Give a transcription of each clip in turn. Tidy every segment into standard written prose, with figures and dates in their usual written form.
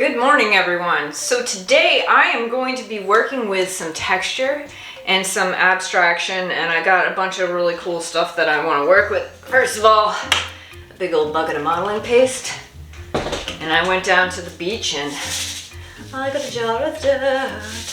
Good morning, everyone. So today I am going to be working with some texture and some abstraction, and I got a bunch of really cool stuff that I want to work with. First of all, a big old bucket of modeling paste, and I went down to the beach and I got a jar of dirt,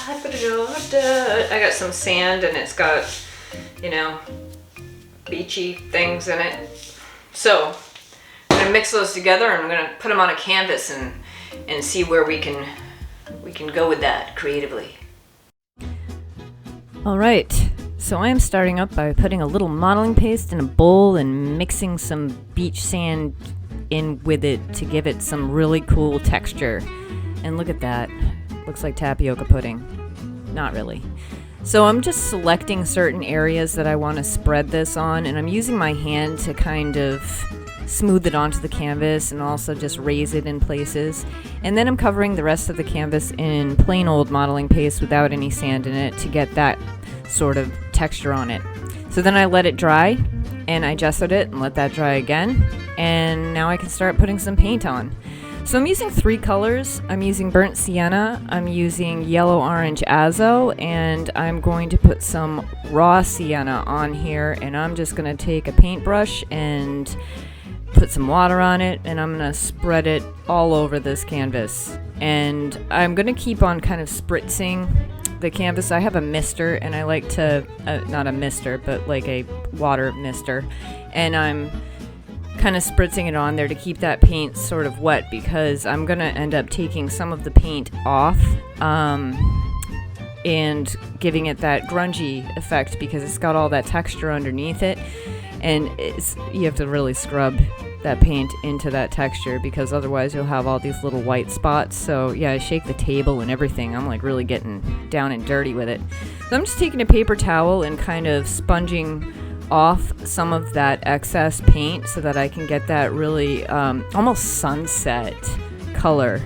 I got a jar of dirt. I got some sand and it's got, beachy things in it. So I'm gonna mix those together and I'm gonna put them on a canvas and see where we can go with that creatively. All right, so I am starting up by putting a little modeling paste in a bowl and mixing some beach sand in with it to give it some really cool texture. And look at that, looks like tapioca pudding. Not really. So I'm just selecting certain areas that I want to spread this on, and I'm using my hand to kind of smooth it onto the canvas and also just raise it in places. And then I'm covering the rest of the canvas in plain old modeling paste without any sand in it to get that sort of texture on it. So then I let it dry and I gessoed it and let that dry again. And now I can start putting some paint on. So I'm using 3 colors. I'm using burnt sienna, I'm using yellow orange azo, and I'm going to put some raw sienna on here. And I'm just going to take a paintbrush and put some water on it, and I'm gonna spread it all over this canvas. And I'm gonna keep on kind of spritzing the canvas. I have a mister, and I like to, not a mister, but like a water mister. And I'm kind of spritzing it on there to keep that paint sort of wet, because I'm gonna end up taking some of the paint off and giving it that grungy effect because it's got all that texture underneath it. And you have to really scrub that paint into that texture because otherwise you'll have all these little white spots. So yeah, I shake the table and everything. I'm like really getting down and dirty with it. So I'm just taking a paper towel and kind of sponging off some of that excess paint so that I can get that really almost sunset color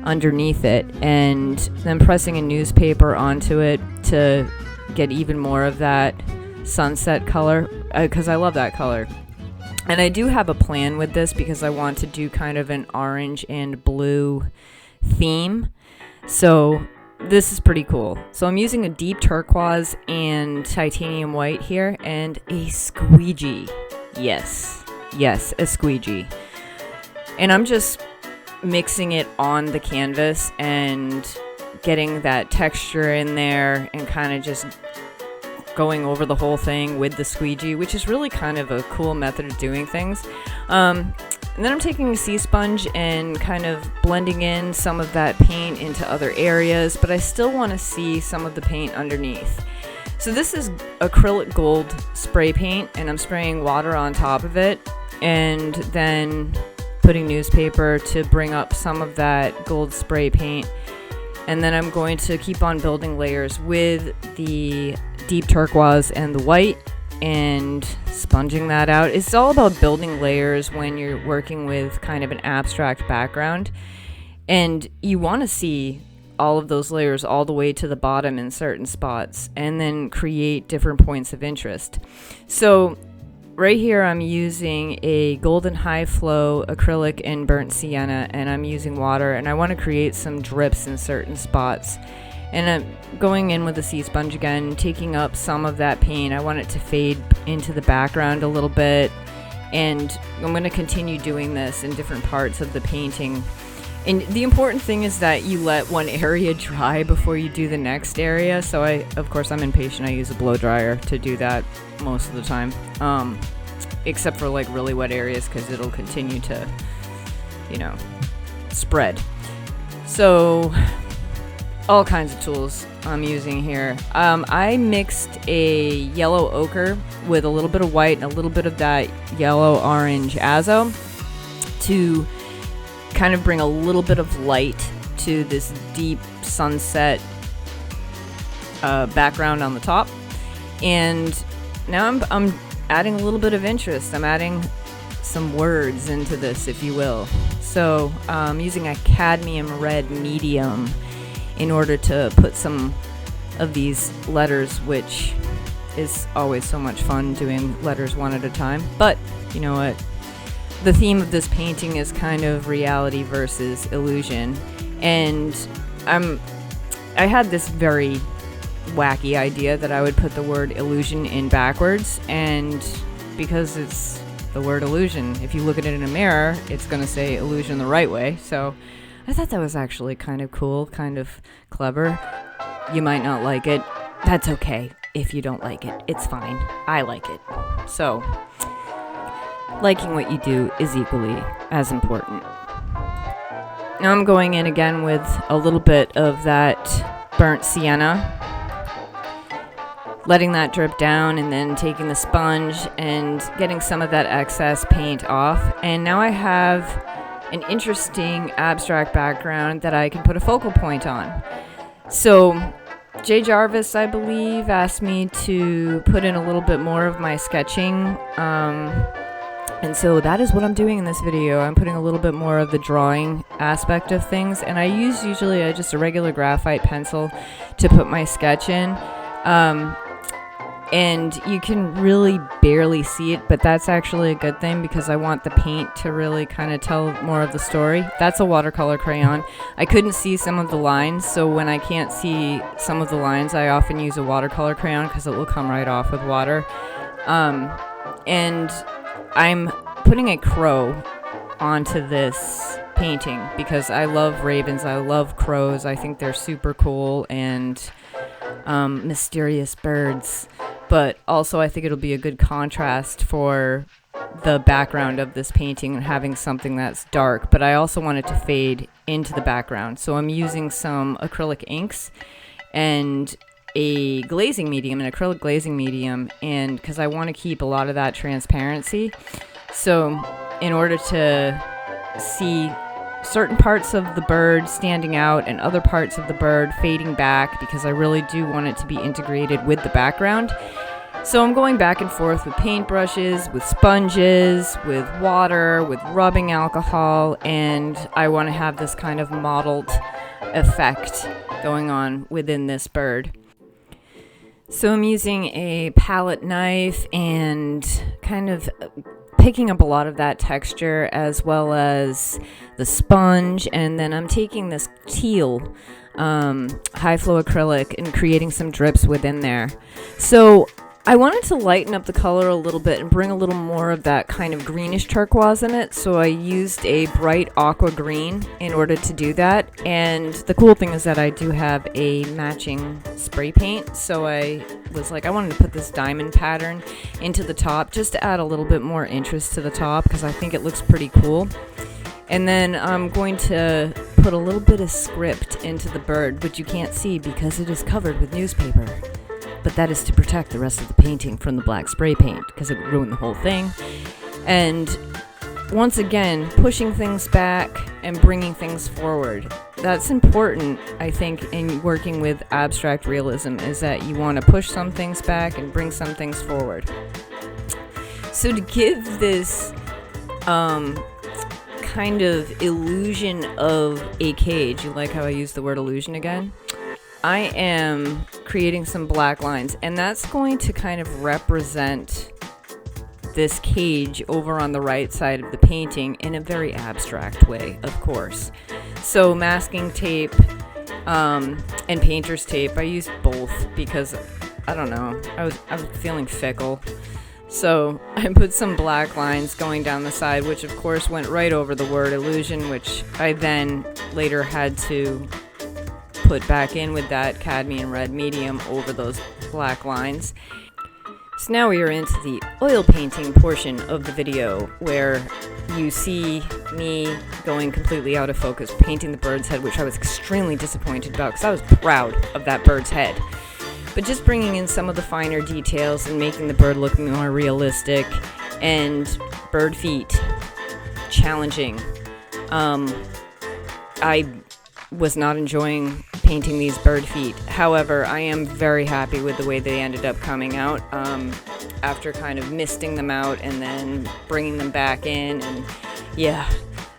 underneath it, and then pressing a newspaper onto it to get even more of that sunset color because I love that color. And I do have a plan with this because I want to do kind of an orange and blue theme. So this is pretty cool. So I'm using a deep turquoise and titanium white here and a squeegee. Yes, a squeegee. And I'm just mixing it on the canvas and getting that texture in there and kind of just going over the whole thing with the squeegee, which is really kind of a cool method of doing things. And then I'm taking a sea sponge and kind of blending in some of that paint into other areas, but I still want to see some of the paint underneath. So this is acrylic gold spray paint, and I'm spraying water on top of it and then putting newspaper to bring up some of that gold spray paint. And then I'm going to keep on building layers with the deep turquoise and the white and sponging that out. It's all about building layers when you're working with kind of an abstract background. And you want to see all of those layers all the way to the bottom in certain spots and then create different points of interest. So right here I'm using a golden high flow acrylic and burnt sienna, and I'm using water, and I want to create some drips in certain spots. And I'm going in with the sea sponge again, taking up some of that paint. I want it to fade into the background a little bit, and I'm going to continue doing this in different parts of the painting. And the important thing is that you let one area dry before you do the next area. So of course I'm impatient. I use a blow dryer to do that most of the time, except for like really wet areas because it'll continue to, spread. So all kinds of tools I'm using here. I mixed a yellow ochre with a little bit of white and a little bit of that yellow orange azo to kind of bring a little bit of light to this deep sunset background on the top. And now I'm adding a little bit of interest. I'm adding some words into this, if you will. So I'm using a cadmium red medium in order to put some of these letters, which is always so much fun doing letters one at a time. But you know what? The theme of this painting is kind of reality versus illusion. And I had this very wacky idea that I would put the word illusion in backwards, and because it's the word illusion, if you look at it in a mirror, it's going to say illusion the right way. So I thought that was actually kind of cool, kind of clever. You might not like it. That's okay if you don't like it. It's fine. I like it. So liking what you do is equally as important. Now I'm going in again with a little bit of that burnt sienna, letting that drip down, and then taking the sponge and getting some of that excess paint off. And now I have an interesting abstract background that I can put a focal point on. So Jay Jarvis, I believe, asked me to put in a little bit more of my sketching, and so that is what I'm doing in this video. I'm putting a little bit more of the drawing aspect of things, and I use usually just a regular graphite pencil to put my sketch in. And you can really barely see it, but that's actually a good thing because I want the paint to really kind of tell more of the story. That's a watercolor crayon. I couldn't see some of the lines, so when I can't see some of the lines, I often use a watercolor crayon because it will come right off with water. And I'm putting a crow onto this painting because I love ravens, I love crows, I think they're super cool and mysterious birds. But also I think it'll be a good contrast for the background of this painting and having something that's dark, but I also want it to fade into the background. So I'm using some acrylic inks and a glazing medium, an acrylic glazing medium, and because I want to keep a lot of that transparency. So in order to see certain parts of the bird standing out and other parts of the bird fading back, because I really do want it to be integrated with the background. So I'm going back and forth with paintbrushes, with sponges, with water, with rubbing alcohol, and I want to have this kind of mottled effect going on within this bird. So I'm using a palette knife and kind of picking up a lot of that texture as well as the sponge, and then I'm taking this teal high flow acrylic and creating some drips within there. So I wanted to lighten up the color a little bit and bring a little more of that kind of greenish turquoise in it, so I used a bright aqua green in order to do that. And the cool thing is that I do have a matching spray paint, so I was like, I wanted to put this diamond pattern into the top just to add a little bit more interest to the top because I think it looks pretty cool. And then I'm going to put a little bit of script into the bird, which you can't see because it is covered with newspaper. But that is to protect the rest of the painting from the black spray paint because it would ruin the whole thing. And once again, pushing things back and bringing things forward. That's important, I think, in working with abstract realism, is that you want to push some things back and bring some things forward. So to give this kind of illusion of a cage, you like how I use the word illusion again? I am creating some black lines, and that's going to kind of represent this cage over on the right side of the painting in a very abstract way, of course. So masking tape and painter's tape, I used both because, I don't know, I was feeling fickle. So I put some black lines going down the side, which of course went right over the word illusion, which I then later had to put back in with that cadmium red medium over those black lines. So now we are into the oil painting portion of the video where you see me going completely out of focus, painting the bird's head, which I was extremely disappointed about because I was proud of that bird's head. But just bringing in some of the finer details and making the bird look more realistic, and bird feet, challenging. I was not enjoying painting these bird feet. However, I am very happy with the way they ended up coming out after kind of misting them out and then bringing them back in. And yeah,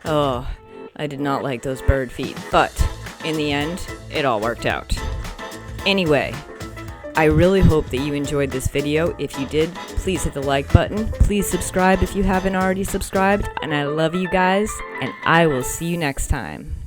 oh, I did not like those bird feet. But in the end, it all worked out. Anyway, I really hope that you enjoyed this video. If you did, please hit the like button. Please subscribe if you haven't already subscribed. And I love you guys, and I will see you next time.